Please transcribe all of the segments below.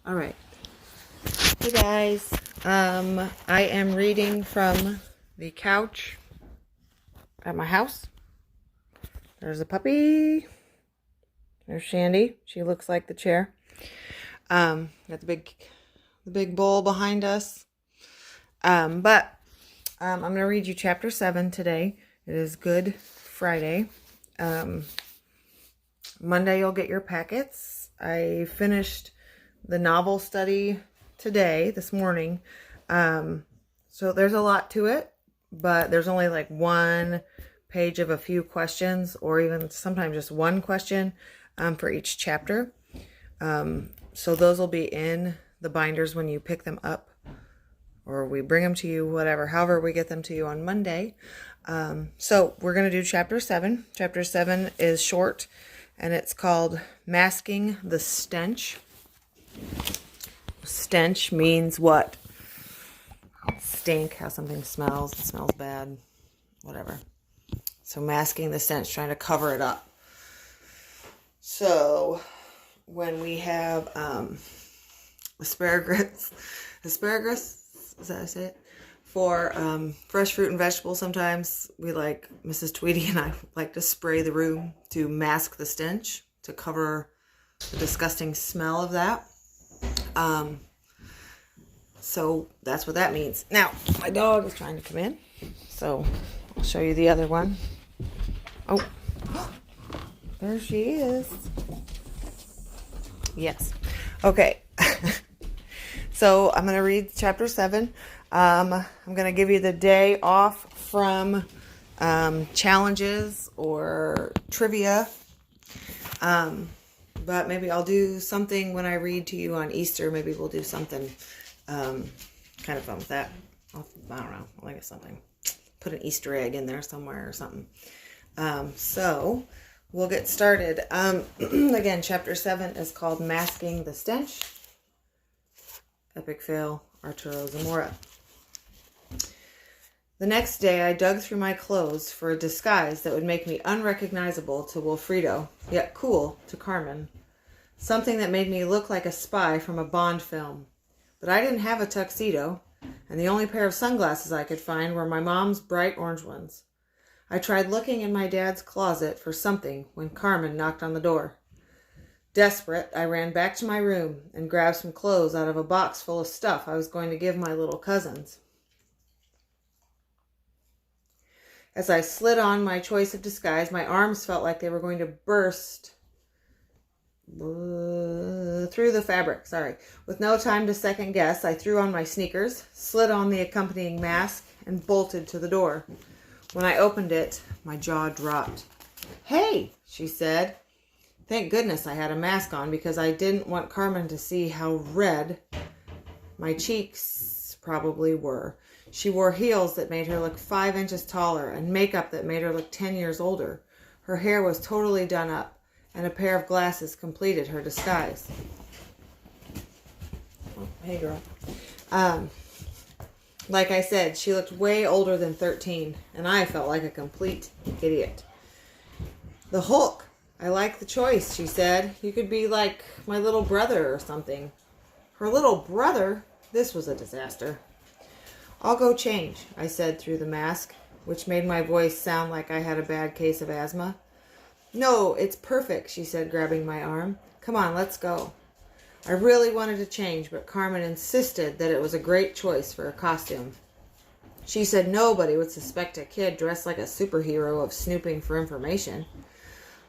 All right. Hey guys. I am reading from the couch at my house. There's a puppy. There's Shandy. She looks like the chair. Got the big bowl behind us. But I'm gonna read you chapter 7 today. It is Good Friday. Monday you'll get your packets. I finished the novel study this morning. So there's a lot to it, but there's only like one page of a few questions, or even sometimes just one question for each chapter. So those will be in the binders when you pick them up, or we bring them to you, however we get them to you on Monday. So we're going to do chapter 7. Chapter 7 is short, and it's called Masking the Stench. Stench means what? Stink, how something smells. It smells bad. Whatever. So masking the stench, trying to cover it up. So when we have asparagus, is that how I say it? For fresh fruit and vegetables, sometimes Mrs. Tweedy and I like to spray the room to mask the stench, to cover the disgusting smell of that. So that's what that means. Now, my dog is trying to come in, so I'll show you the other one. Oh, there she is. Yes. Okay. So I'm going to read chapter 7. I'm going to give you the day off from challenges or trivia. But maybe I'll do something when I read to you on Easter. Maybe we'll do something kind of fun with that. I don't know. I'll think of something. Put an Easter egg in there somewhere or something. So we'll get started. Again, chapter 7 is called Masking the Stench. Epic fail, Arturo Zamora. The next day, I dug through my clothes for a disguise that would make me unrecognizable to Wilfredo, yet cool to Carmen. Something that made me look like a spy from a Bond film. But I didn't have a tuxedo, and the only pair of sunglasses I could find were my mom's bright orange ones. I tried looking in my dad's closet for something when Carmen knocked on the door. Desperate, I ran back to my room and grabbed some clothes out of a box full of stuff I was going to give my little cousins. As I slid on my choice of disguise, my arms felt like they were going to burst through the fabric. With no time to second guess, I threw on my sneakers, slid on the accompanying mask, and bolted to the door. When I opened it, my jaw dropped. "Hey," she said. Thank goodness I had a mask on, because I didn't want Carmen to see how red my cheeks probably were. She wore heels that made her look 5 inches taller and makeup that made her look 10 years older. Her hair was totally done up, and a pair of glasses completed her disguise. Oh, hey girl. Like I said, she looked way older than 13, and I felt like a complete idiot. "The Hulk. I like the choice," she said. "You could be like my little brother or something." Her little brother? This was a disaster. "I'll go change," I said through the mask, which made my voice sound like I had a bad case of asthma. "No, it's perfect," she said, grabbing my arm. "Come on, let's go." I really wanted to change, but Carmen insisted that it was a great choice for a costume. She said nobody would suspect a kid dressed like a superhero of snooping for information.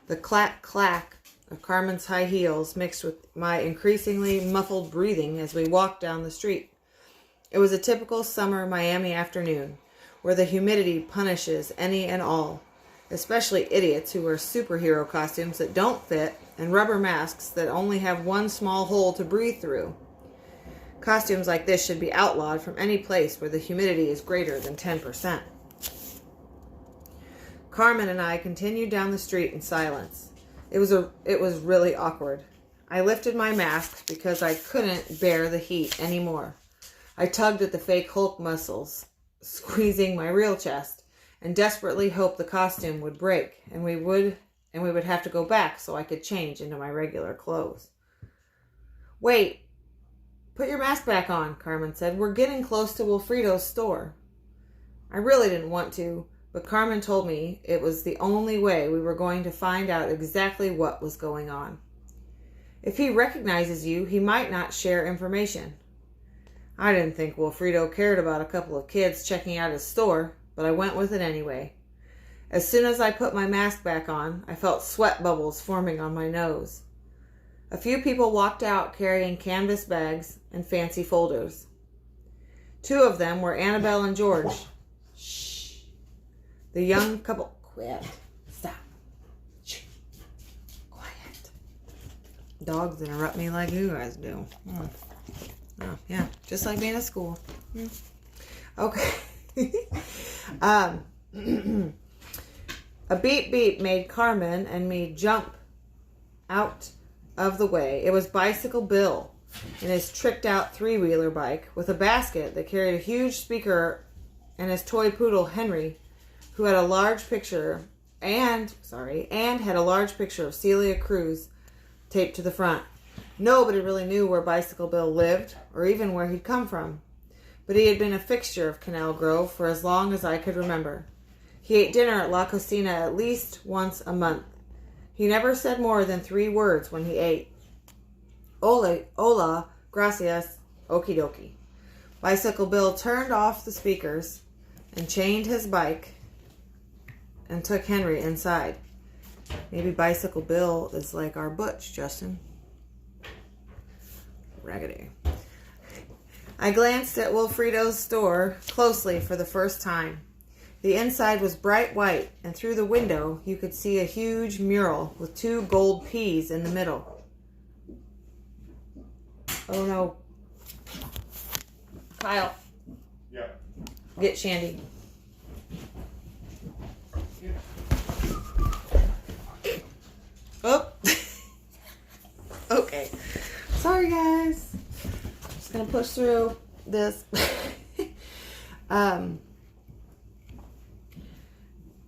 The clack-clack of Carmen's high heels mixed with my increasingly muffled breathing as we walked down the street. It was a typical summer Miami afternoon, where the humidity punishes any and all, especially idiots who wear superhero costumes that don't fit and rubber masks that only have one small hole to breathe through. Costumes like this should be outlawed from any place where the humidity is greater than 10%. Carmen and I continued down the street in silence. It was really awkward. I lifted my mask because I couldn't bear the heat anymore. I tugged at the fake Hulk muscles, squeezing my real chest, and desperately hoped the costume would break, and we would have to go back so I could change into my regular clothes. "Wait, Put your mask back on, Carmen said. We're getting close to Wilfredo's store. I really didn't want to, but Carmen told me it was the only way we were going to find out exactly what was going on. If he recognizes you, he might not share information. I didn't think Wilfredo cared about a couple of kids checking out his store, but I went with it anyway. As soon as I put my mask back on, I felt sweat bubbles forming on my nose. A few people walked out carrying canvas bags and fancy folders. Two of them were Annabelle and George. Shh. The young couple... Quit. Stop. Shh. Quiet. Dogs interrupt me like you guys do. Oh, yeah. Just like being at school. Okay. A beep beep made Carmen and me jump out of the way. It was Bicycle Bill in his tricked out three-wheeler bike with a basket that carried a huge speaker, and his toy poodle Henry, who had a large picture and had a large picture of Celia Cruz taped to the front. Nobody really knew where Bicycle Bill lived or even where he'd come from, but he had been a fixture of Canal Grove for as long as I could remember. He ate dinner at La Cocina at least once a month. He never said more than 3 words when he ate. Hola, gracias, okie dokie. Bicycle Bill turned off the speakers and chained his bike and took Henry inside. Maybe Bicycle Bill is like our Butch, Justin. Raggedy. I glanced at Wilfredo's store closely for the first time. The inside was bright white, and through the window you could see a huge mural with 2 gold peas in the middle. Oh no. Kyle. Yeah. Get Shandy. Oh. Okay. Sorry guys. Just gonna push through this.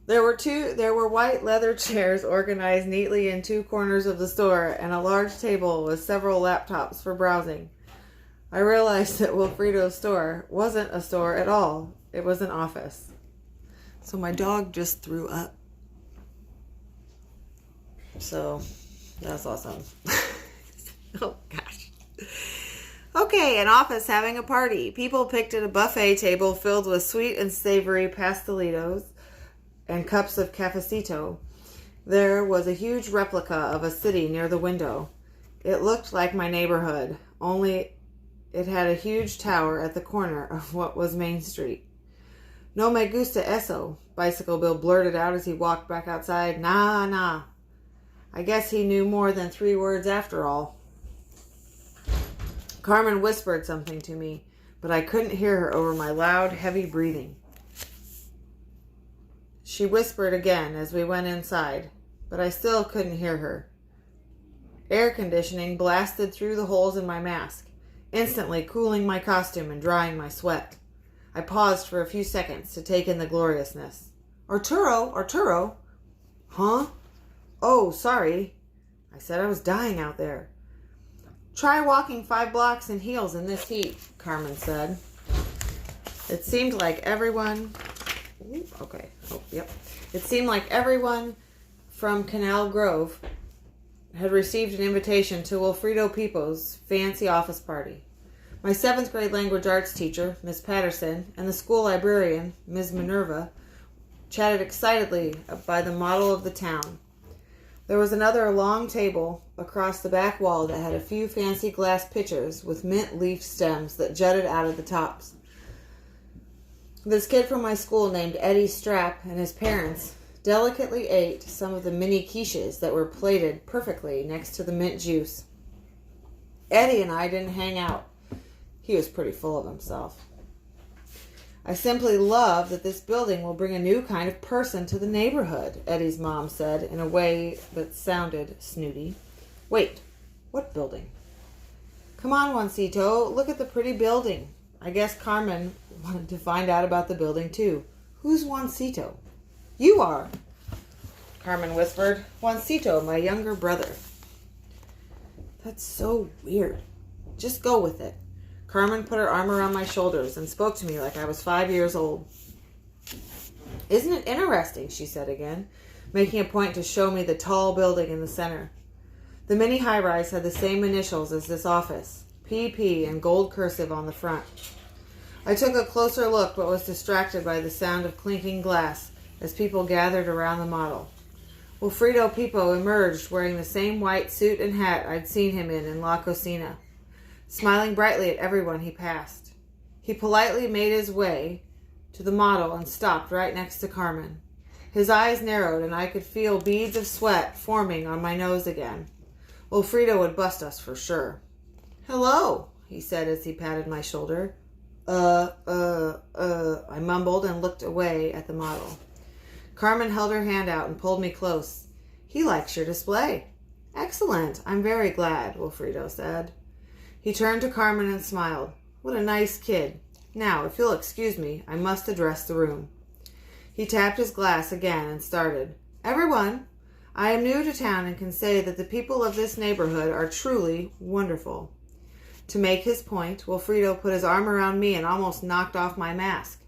There were white leather chairs organized neatly in 2 corners of the store and a large table with several laptops for browsing. I realized that Wilfredo's store wasn't a store at all. It was an office. So my dog just threw up. So that's awesome. Oh gosh. Okay, an office having a party. People picked at a buffet table filled with sweet and savory pastelitos and cups of cafecito. There was a huge replica of a city near the window. It looked like my neighborhood, only it had a huge tower at the corner of what was Main Street. No me gusta eso, Bicycle Bill blurted out as he walked back outside. Nah. I guess he knew more than 3 words after all. Carmen whispered something to me, but I couldn't hear her over my loud, heavy breathing. She whispered again as we went inside, but I still couldn't hear her. Air conditioning blasted through the holes in my mask, instantly cooling my costume and drying my sweat. I paused for a few seconds to take in the gloriousness. Arturo! Huh? Oh, sorry. I said I was dying out there. Try walking 5 blocks in heels in this heat, Carmen said. It seemed like everyone... Okay. Oh, yep. It seemed like everyone from Canal Grove had received an invitation to Wilfredo Pipo's fancy office party. My 7th grade language arts teacher, Miss Patterson, and the school librarian, Ms. Minerva, chatted excitedly by the model of the town. There was another long table across the back wall that had a few fancy glass pitchers with mint leaf stems that jutted out of the tops. This kid from my school named Eddie Strap and his parents delicately ate some of the mini quiches that were plated perfectly next to the mint juice. Eddie and I didn't hang out. He was pretty full of himself. I simply love that this building will bring a new kind of person to the neighborhood, Eddie's mom said in a way that sounded snooty. Wait, what building? Come on, Juancito, look at the pretty building. I guess Carmen wanted to find out about the building too. Who's Juancito? You are, Carmen whispered. Juancito, my younger brother. That's so weird. Just go with it. Carmen put her arm around my shoulders and spoke to me like I was 5 years old. "Isn't it interesting?" she said again, making a point to show me the tall building in the center. The mini high-rise had the same initials as this office, PP, in gold cursive on the front. I took a closer look but was distracted by the sound of clinking glass as people gathered around the model. Wilfredo Pipo emerged wearing the same white suit and hat I'd seen him in La Cocina, smiling brightly at everyone he passed. He politely made his way to the model and stopped right next to Carmen. His eyes narrowed and I could feel beads of sweat forming on my nose again. Wilfredo would bust us for sure. "Hello," he said as he patted my shoulder. I mumbled and looked away at the model. Carmen held her hand out and pulled me close. "He likes your display." "Excellent. I'm very glad," Wilfredo said. He turned to Carmen and smiled. "What a nice kid. Now, if you'll excuse me, I must address the room." He tapped his glass again and started. "Everyone, I am new to town and can say that the people of this neighborhood are truly wonderful." To make his point, Wilfredo put his arm around me and almost knocked off my mask.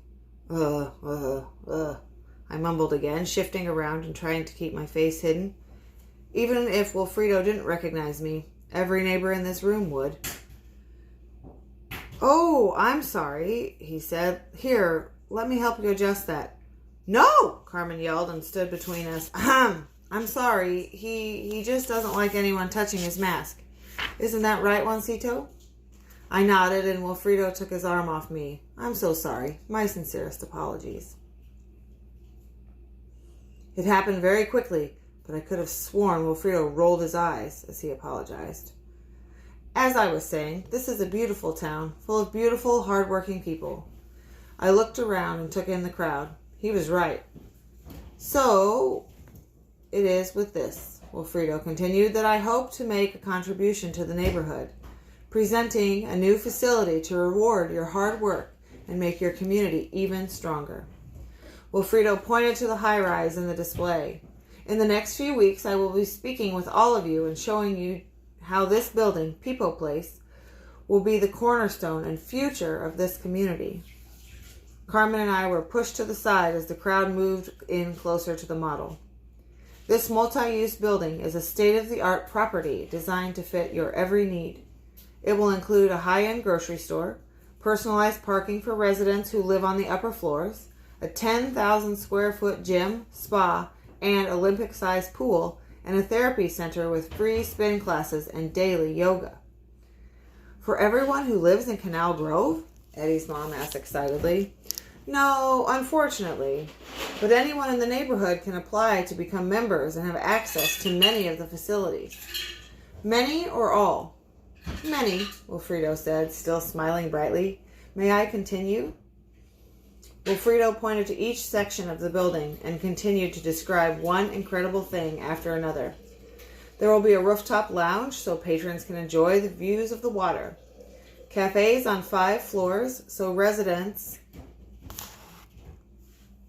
I mumbled again, shifting around and trying to keep my face hidden. Even if Wilfredo didn't recognize me, every neighbor in this room would. "Oh, I'm sorry," he said. "Here, let me help you adjust that." "No!" Carmen yelled and stood between us. "I'm sorry. He just doesn't like anyone touching his mask. Isn't that right, Juancito?" I nodded and Wilfredo took his arm off me. "I'm so sorry. My sincerest apologies." It happened very quickly, but I could have sworn Wilfredo rolled his eyes as he apologized. As I was saying, this is a beautiful town, full of beautiful, hard-working people. I looked around and took in the crowd. He was right. "So it is with this," Wilfredo continued, "that I hope to make a contribution to the neighborhood, presenting a new facility to reward your hard work and make your community even stronger." Wilfredo pointed to the high-rise in the display. "In the next few weeks, I will be speaking with all of you and showing you how this building, Pipo Place, will be the cornerstone and future of this community." Carmen and I were pushed to the side as the crowd moved in closer to the model. "This multi-use building is a state-of-the-art property designed to fit your every need. It will include a high-end grocery store, personalized parking for residents who live on the upper floors, a 10,000 square foot gym, spa, and Olympic-sized pool, and a therapy center with free spin classes and daily yoga." "For everyone who lives in Canal Grove?" Eddie's mom asked excitedly. "No, unfortunately. But anyone in the neighborhood can apply to become members and have access to many of the facilities." "Many or all?" "Many," Wilfredo said, still smiling brightly. "May I continue?" Wilfredo pointed to each section of the building and continued to describe one incredible thing after another. "There will be a rooftop lounge so patrons can enjoy the views of the water. Cafes on 5 floors so residents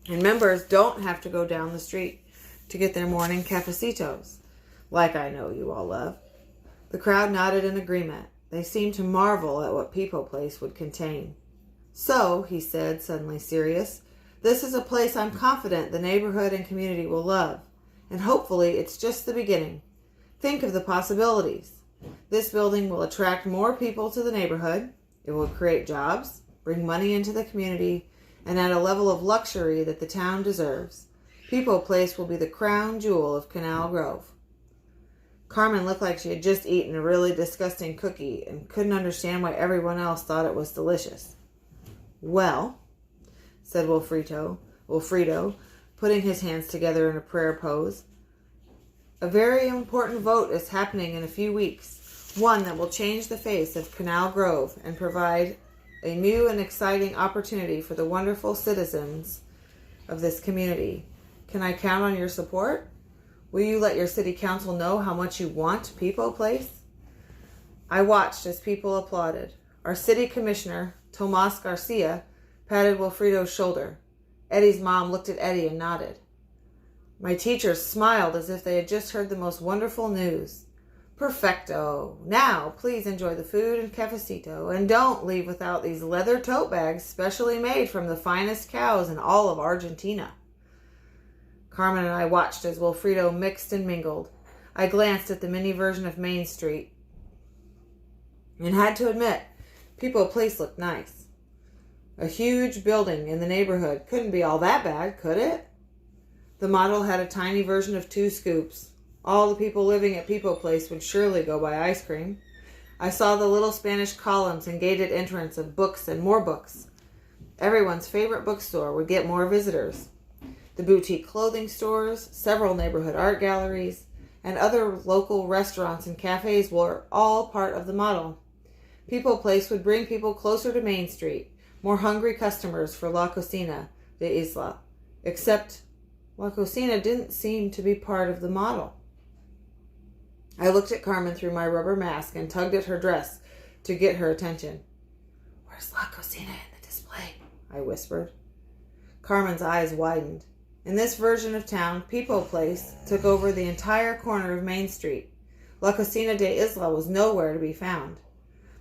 and members don't have to go down the street to get their morning cafecitos, like I know you all love." The crowd nodded in agreement. They seemed to marvel at what Pipo Place would contain. "So," he said, suddenly serious, "this is a place I'm confident the neighborhood and community will love, and hopefully it's just the beginning. Think of the possibilities. This building will attract more people to the neighborhood. It will create jobs, bring money into the community, and add a level of luxury that the town deserves. Pipo Place will be the crown jewel of Canal Grove." Carmen looked like she had just eaten a really disgusting cookie and couldn't understand why everyone else thought it was delicious. "Well," said Wilfredo, putting his hands together in a prayer pose, "a very important vote is happening in a few weeks, one that will change the face of Canal Grove and provide a new and exciting opportunity for the wonderful citizens of this community. Can I count on your support? Will you let your city council know how much you want Pipo Place?" I watched as people applauded. Our city commissioner, Tomas Garcia, patted Wilfredo's shoulder. Eddie's mom looked at Eddie and nodded. My teachers smiled as if they had just heard the most wonderful news. Perfecto. Now, please enjoy the food and cafecito, and don't leave without these leather tote bags specially made from the finest cows in all of Argentina. Carmen and I watched as Wilfredo mixed and mingled. I glanced at the mini version of Main Street and had to admit, People Place looked nice. A huge building in the neighborhood couldn't be all that bad, could it? The model had a tiny version of 2 scoops. All the people living at People Place would surely go buy ice cream. I saw the little Spanish columns and gated entrance of books and more books. Everyone's favorite bookstore would get more visitors. The boutique clothing stores, several neighborhood art galleries, and other local restaurants and cafes were all part of the model. People Place would bring people closer to Main Street, more hungry customers for La Cocina de Isla. Except La Cocina didn't seem to be part of the model. I looked at Carmen through my rubber mask and tugged at her dress to get her attention. "Where's La Cocina in the display?" I whispered. Carmen's eyes widened. In this version of town, People Place took over the entire corner of Main Street. La Cocina de Isla was nowhere to be found.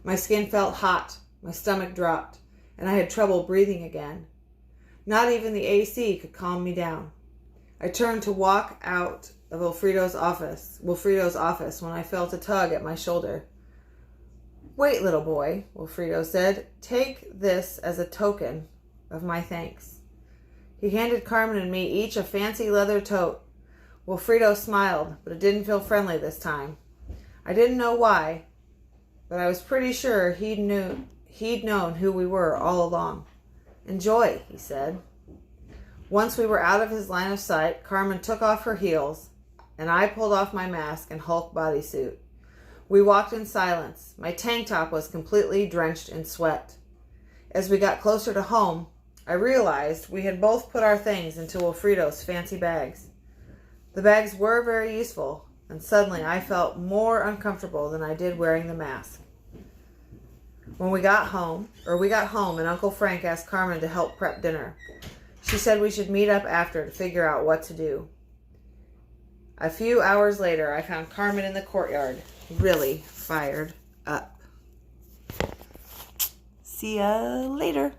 My skin felt hot, my stomach dropped, and I had trouble breathing again. Not even the AC could calm me down. I turned to walk out of Wilfredo's office when I felt a tug at my shoulder. "Wait, little boy," Wilfredo said. "Take this as a token of my thanks." He handed Carmen and me each a fancy leather tote. Wilfredo smiled, but it didn't feel friendly this time. I didn't know why, but I was pretty sure he'd known who we were all along. "Enjoy," he said. Once we were out of his line of sight, Carmen took off her heels, and I pulled off my mask and Hulk bodysuit. We walked in silence. My tank top was completely drenched in sweat. As we got closer to home, I realized we had both put our things into Wilfredo's fancy bags. The bags were very useful, and suddenly I felt more uncomfortable than I did wearing the mask. We got home, and Uncle Frank asked Carmen to help prep dinner. She said we should meet up after to figure out what to do. A few hours later, I found Carmen in the courtyard, really fired up. See ya later.